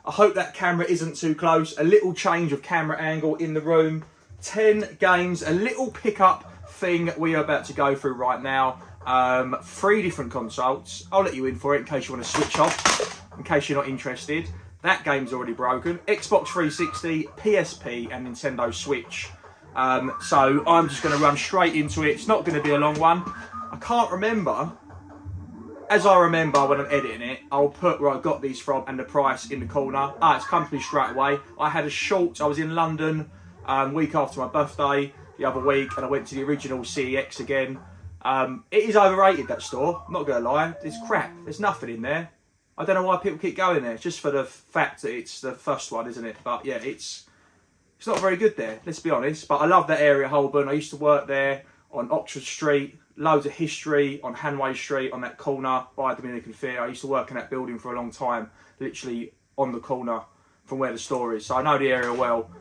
I hope that camera isn't too close. A little change of camera angle in the room. 10 games, a little pickup thing we are about to go through right now. 3 different consoles. I'll let you in for it in case you want to switch off, in case you're not interested. That game's already broken. Xbox 360, PSP and Nintendo Switch. So I'm just going to run straight into it. It's not going to be a long one. I can't remember. As I remember when I'm editing it, I'll put where I got these from and the price in the corner. It's come to me straight away. I had a short. I was in London week after my birthday the other week, and I went to the original CeX again. It is overrated, that store. I'm not going to lie. It's crap. There's nothing in there. I don't know why people keep going there. Just for the fact that it's the first one, isn't it? But yeah, it's not very good there, let's be honest. But I love that area, Holborn. I used to work there on Oxford Street. Loads of history on Hanway Street, on that corner by Dominican Theatre. I used to work in that building for a long time, literally on the corner from where the store is. So I know the area well.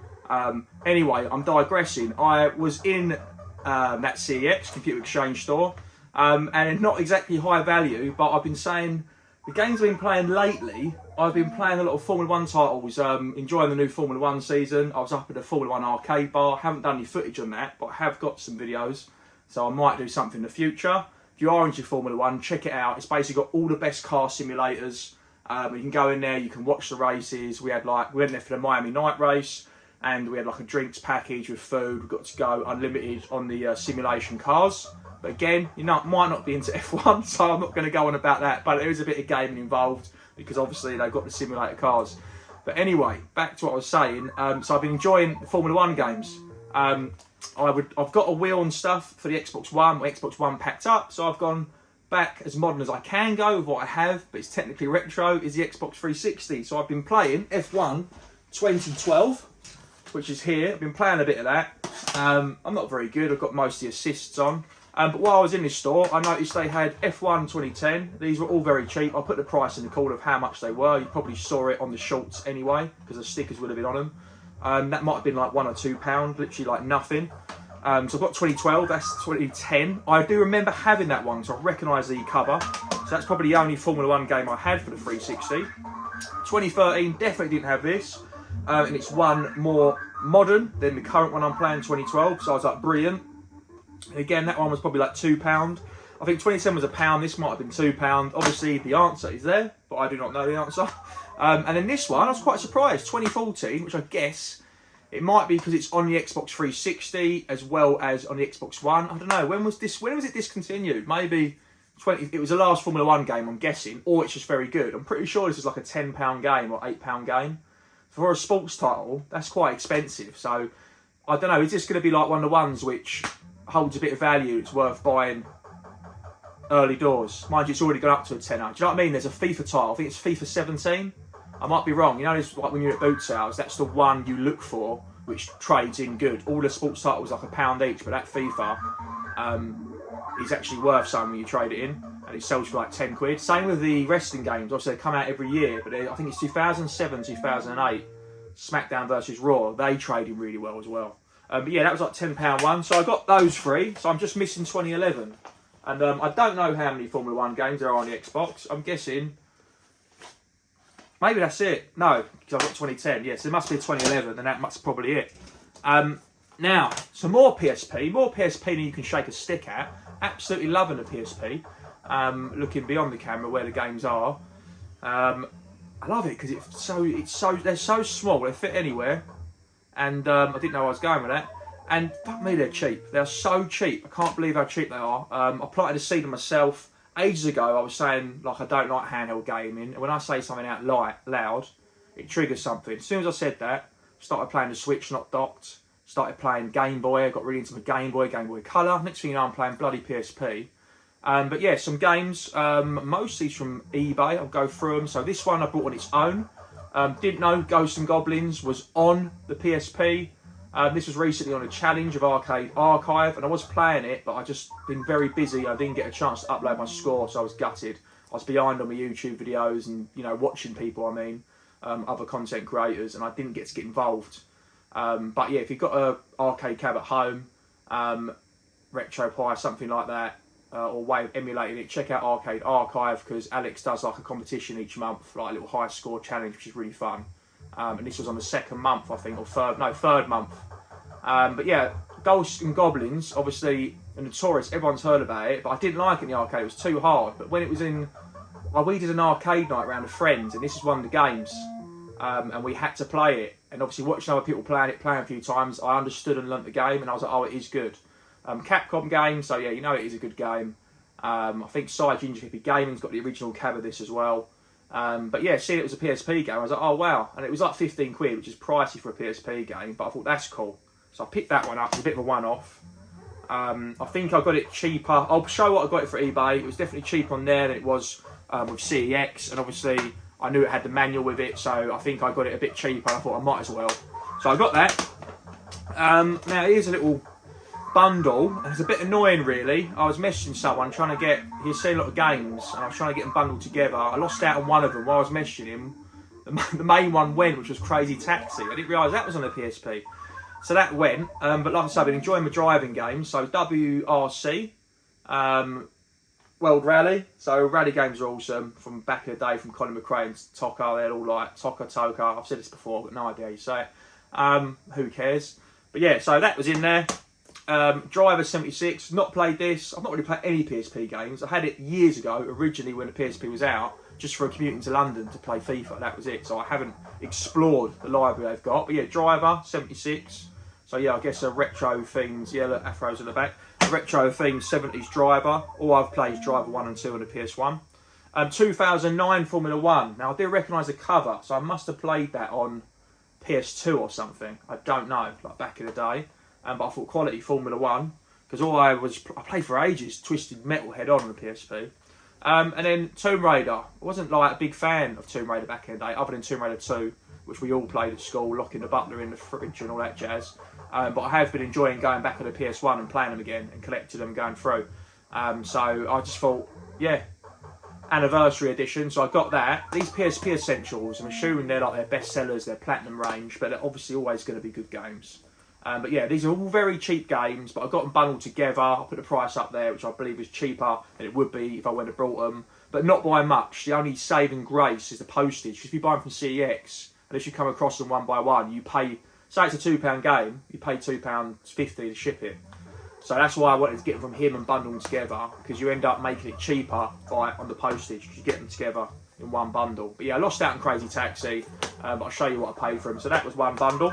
Anyway, I'm digressing. I was in that CeX, Computer Exchange store, and not exactly high value, but I've been saying the games I've been playing lately, I've been playing a lot of Formula 1 titles, enjoying the new Formula 1 season. I was up at the Formula 1 arcade bar, haven't done any footage on that, but I have got some videos, so I might do something in the future. If you are into Formula 1, check it out. It's basically got all the best car simulators. You can go in there, you can watch the races. We went there for the Miami night race, and we had like a drinks package with food. We got to go unlimited on the simulation cars. But again, might not be into F1, so I'm not going to go on about that. But there is a bit of gaming involved because obviously they've got the simulator cars. But anyway, back to what I was saying. So I've been enjoying the Formula 1 games. I've got a wheel and stuff for the Xbox One. My Xbox One packed up, so I've gone back as modern as I can go with what I have, but it's technically retro, is the Xbox 360. So I've been playing F1 2012, which is here. I've been playing a bit of that. I'm not very good. I've got most of the assists on. But while I was in this store, I noticed they had F1 2010. These were all very cheap. I put the price in the corner of how much they were. You probably saw it on the shorts anyway, because the stickers would have been on them. That might have been like £1 or £2, literally like nothing. So I've got 2012, that's 2010. I do remember having that one, so I recognise the cover. So that's probably the only Formula 1 game I had for the 360. 2013, definitely didn't have this. And it's one more modern than the current one I'm playing, 2012. So I was like, brilliant. And again, that one was probably like £2. I think 27 was £1. This might have been £2. Obviously, the answer is there, but I do not know the answer. And then this one, I was quite surprised. 2014, which I guess it might be because it's on the Xbox 360 as well as on the Xbox One. I don't know. When was it discontinued? Maybe it was the last Formula 1 game, I'm guessing, or it's just very good. I'm pretty sure this is like a £10 game or £8 game. For a sports title, that's quite expensive. So I don't know. Is this going to be like one of the ones which holds a bit of value? It's worth buying early doors. Mind you, it's already gone up to a tenner. Do you know what I mean? There's a FIFA title. I think it's FIFA 17. I might be wrong. It's like when you're at boot sales, that's the one you look for, which trades in good. All the sports titles are like £1 each, but that FIFA is actually worth something when you trade it in, and it sells for like 10 quid. Same with the wrestling games. Obviously, they come out every year, but I think it's 2007, 2008, SmackDown versus Raw. They trade in really well as well. But yeah, that was like £10 one. So I got those 3. So I'm just missing 2011. And I don't know how many Formula 1 games there are on the Xbox. I'm guessing maybe that's it. No, because I've got 2010. Yes, there must be a 2011, and that's probably it. Now, some more PSP. More PSP than you can shake a stick at. Absolutely loving the PSP. Looking beyond the camera where the games are. I love it because they're so small. They fit anywhere. And I didn't know I was going with that. And fuck me, they're cheap. They're so cheap. I can't believe how cheap they are. I planted a seed on myself. Ages ago, I was saying like I don't like handheld gaming. And when I say something out loud, it triggers something. As soon as I said that, started playing the Switch, not docked. Started playing Game Boy. I got really into my Game Boy Colour. Next thing you know, I'm playing bloody PSP. But yeah, some games, mostly from eBay. I'll go through them. So this one I bought on its own. Didn't know Ghosts and Goblins was on the PSP. This was recently on a challenge of Arcade Archive, and I was playing it, but I just been very busy. I didn't get a chance to upload my score, so I was gutted. I was behind on my YouTube videos and watching people. Other content creators, and I didn't get to get involved. But yeah, if you've got a arcade cab at home, RetroPie, something like that, or way of emulating it, check out Arcade Archive because Alex does like a competition each month, like a little high score challenge, which is really fun. and this was on the second month, I think, or third month. But yeah, Ghosts and Goblins, obviously notorious, everyone's heard about it, but I didn't like it in the arcade, it was too hard. But when it was in, well, we did an arcade night around with friends, and this is one of the games, and we had to play it. And obviously watching other people playing a few times, I understood and learnt the game, and I was like, oh, it is good. Capcom game, so yeah, you know it is a good game. I think PSP Gaming's got the original cab of this as well. But yeah, seeing it was a PSP game, I was like, oh wow. And it was like 15 quid, which is pricey for a PSP game, but I thought that's cool. So I picked that one up, it's a bit of a one-off. I think I got it cheaper. I'll show what I got it for eBay. It was definitely cheaper on there than it was with CeX, and obviously I knew it had the manual with it, so I think I got it a bit cheaper. I thought I might as well. So I got that. Now here's a little bundle, and it's a bit annoying really. I was messaging someone trying to get, he's seen a lot of games, and I was trying to get them bundled together. I lost out on one of them while I was messaging him. The main one went, which was Crazy Taxi. I didn't realise that was on the PSP. So that went, but like I said, I've been enjoying my driving games. So WRC, World Rally. So rally games are awesome from back in the day, from Colin McRae and Toka. They're all like Toka. I've said this before, I've got no idea how you say it. Who cares? But yeah, so that was in there. Driver 76, not played this. I've not really played any PSP games. I had it years ago, originally when the PSP was out, just for a commute into London to play FIFA. That was it. So I haven't explored the library they've got. But yeah, Driver 76. So yeah, I guess a retro themed, yeah, look, afros at the back. A retro themed 70s driver. All I've played is Driver 1 and 2 on the PS1. 2009 Formula 1. Now I do recognise the cover, so I must have played that on PS2 or something. I don't know, like back in the day. But I thought quality Formula 1, because I played for ages, Twisted Metal head on the PSP. And then Tomb Raider. I wasn't like a big fan of Tomb Raider back in the day, other than Tomb Raider 2, which we all played at school, locking the butler in the fridge and all that jazz. But I have been enjoying going back on the PS1 and playing them again and collecting them going through. So I just thought, yeah, anniversary edition, so I got that. These PSP Essentials, I'm assuming they're like their best sellers, their Platinum range, but they're obviously always going to be good games. But yeah, these are all very cheap games, but I got them bundled together. I put the price up there, which I believe is cheaper than it would be if I went and brought them, but not by much. The only saving grace is the postage, because if you buy them from CeX, and if you come across them one by one, you pay, say it's a £2 game, you pay £2.50 to ship it. So that's why I wanted to get them from him and bundle them together, because you end up making it cheaper on the postage, because you get them together in one bundle. But yeah, I lost out on Crazy Taxi, but I'll show you what I paid for them. So that was one bundle.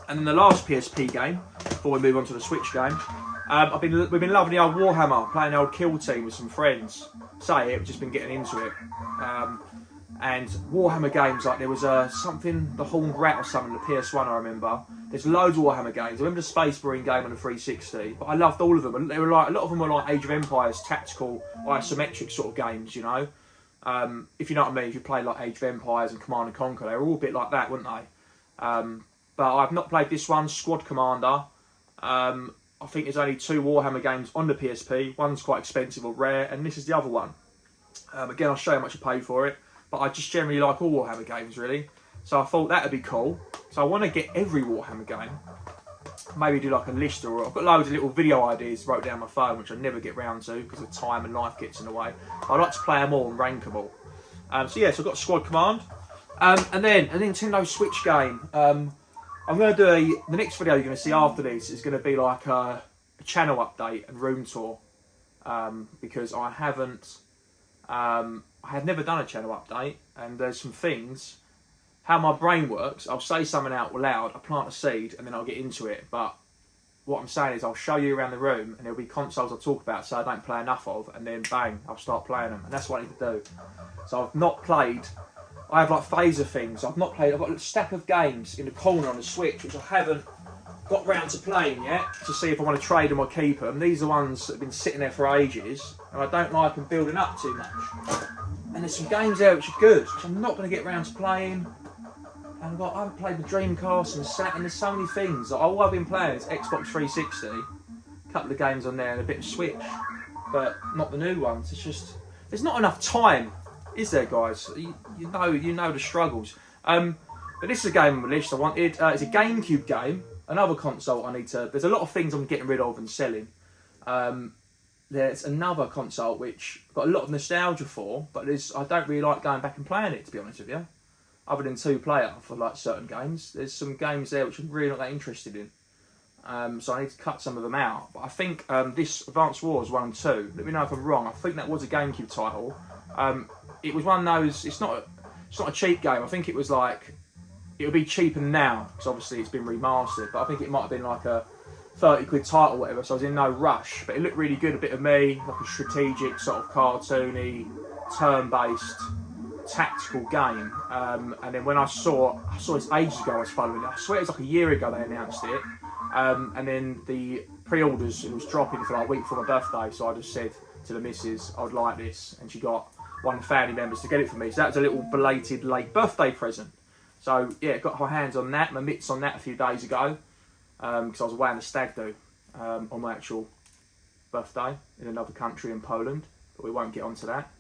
And then the last PSP game, before we move on to the Switch game, we've been loving the old Warhammer, playing the old Kill Team with some friends. Say it, we've just been getting into it. And Warhammer games, like there was something, the Horned Rat or something, the PS1 I remember. There's loads of Warhammer games. I remember the Space Marine game on the 360, but I loved all of them. They were like, a lot of them were like Age of Empires, tactical, isometric sort of games, you know. If you know what I mean, if you played like Age of Empires and Command and Conquer, they were all a bit like that, weren't they? But I've not played this one, Squad Commander. I think there's only 2 Warhammer games on the PSP. One's quite expensive or rare, and this is the other one. Again, I'll show you how much I paid for it. But I just generally like all Warhammer games, really. So I thought that would be cool. So I want to get every Warhammer game. Maybe do like a list, or I've got loads of little video ideas wrote down on my phone, which I never get round to because of time and life gets in the way. I'd like to play them all and rank them all. So yeah, so I've got Squad Command. And then a Nintendo Switch game. I'm going to do the next video you're going to see after this is going to be like a channel update and room tour, because I have never done a channel update, and there's some things, how my brain works, I'll say something out loud, I plant a seed, and then I'll get into it, but what I'm saying is I'll show you around the room, and there'll be consoles I'll talk about, so I don't play enough of, and then bang, I'll start playing them, and that's what I need to do. So I've not played, I have like phaser things, I've got a stack of games in the corner on the Switch, which I haven't got round to playing yet, to see if I want to trade them or keep them. These are the ones that have been sitting there for ages, and I don't like them building up too much. And there's some games there which are good, which I'm not going to get round to playing. And I haven't played the Dreamcast and Saturn, there's so many things. All I've been playing is Xbox 360, a couple of games on there and a bit of Switch, but not the new ones. It's just, there's not enough time, is there, guys? You know the struggles. But this is a game on the list I wanted. It's a GameCube game. Another console I need to... There's a lot of things I'm getting rid of and selling. There's another console which I've got a lot of nostalgia for, but I don't really like going back and playing it, to be honest with you. other than 2-player for like certain games. There's some games there which I'm really not that interested in. So I need to cut some of them out. But I think this Advance Wars 1 and 2, let me know if I'm wrong, I think that was a GameCube title. It was one of those, it's not a cheap game. I think it was like, it would be cheaper now, because obviously it's been remastered, but I think it might have been like a 30 quid title or whatever, so I was in no rush. But it looked really good, a bit of me, like a strategic, sort of cartoony, turn-based, tactical game. And then when I saw this ages ago, I was following it. I swear it was like a year ago they announced it. And then the pre-orders, it was dropping for like a week before my birthday, so I just said to the missus, I would like this, and she got one of the family members to get it for me. So that was a little belated late birthday present. So yeah, got my hands on that, my mitts on that a few days ago, because I was away on the stag do on my actual birthday in another country in Poland, but we won't get onto that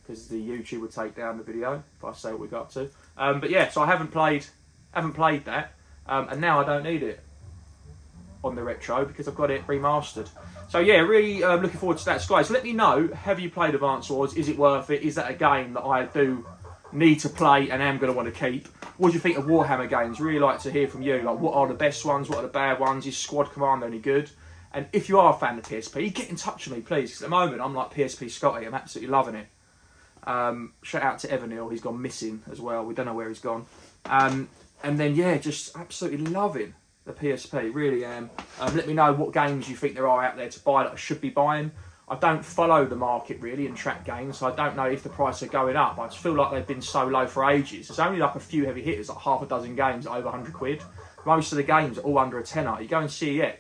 because the YouTube would take down the video if I say what we got up to. But yeah, so I haven't played that, and now I don't need it on the retro because I've got it remastered. So yeah, really looking forward to that. So guys, let me know, have you played Advance Wars? Is it worth it? Is that a game that I do need to play and am going to want to keep? What do you think of Warhammer games? Really like to hear from you. Like, what are the best ones? What are the bad ones? Is Squad Commander any good? And if you are a fan of PSP, get in touch with me, please. Because at the moment, I'm like PSP Scotty. I'm absolutely loving it. Shout out to Evan Hill. He's gone missing as well. We don't know where he's gone. And then, yeah, just absolutely loving the PSP. Really am. Let me know what games you think there are out there to buy that I should be buying. I don't follow the market really and track games, so I don't know if the price are going up. I just feel like they've been so low for ages. There's only like a few heavy hitters, like half a dozen games at over 100 quid. Most of the games are all under a tenner. You go in CeX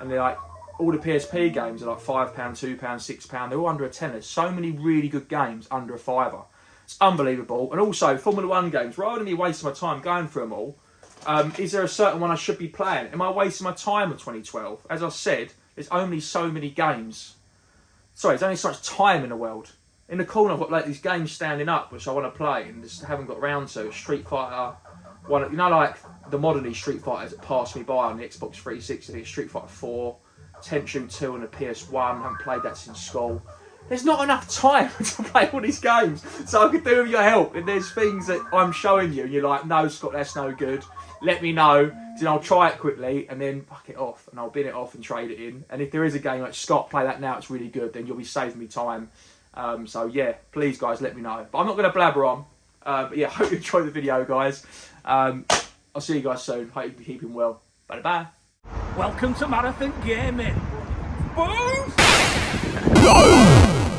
and they're like, all the PSP games are like £5, £2, £6. They're all under a tenner. There's so many really good games under a fiver. It's unbelievable. And also Formula 1 games, rather than me wasting my time going through them all, is there a certain one I should be playing? Am I wasting my time with 2012? As I said, there's only so many games. Sorry, there's only so much time in the world. In the corner, I've got like these games standing up, which I want to play and just haven't got around to. Street Fighter, one, you know, like the modern Street Fighters that passed me by on the Xbox 360, Street Fighter 4, Tenchu 2 on the PS1. I haven't played that since school. There's not enough time to play all these games, so I could do with your help. If there's things that I'm showing you and you're like, no, Scott, that's no good, let me know, then I'll try it quickly and then fuck it off and I'll bin it off and trade it in. And if there is a game like, Scott, play that now, it's really good, then you'll be saving me time. So yeah, please guys, let me know. But I'm not going to blabber on. But yeah, hope you enjoyed the video, guys. I'll see you guys soon. Hope you're keeping well. Bye bye. Welcome to Marathon Gaming. Boom!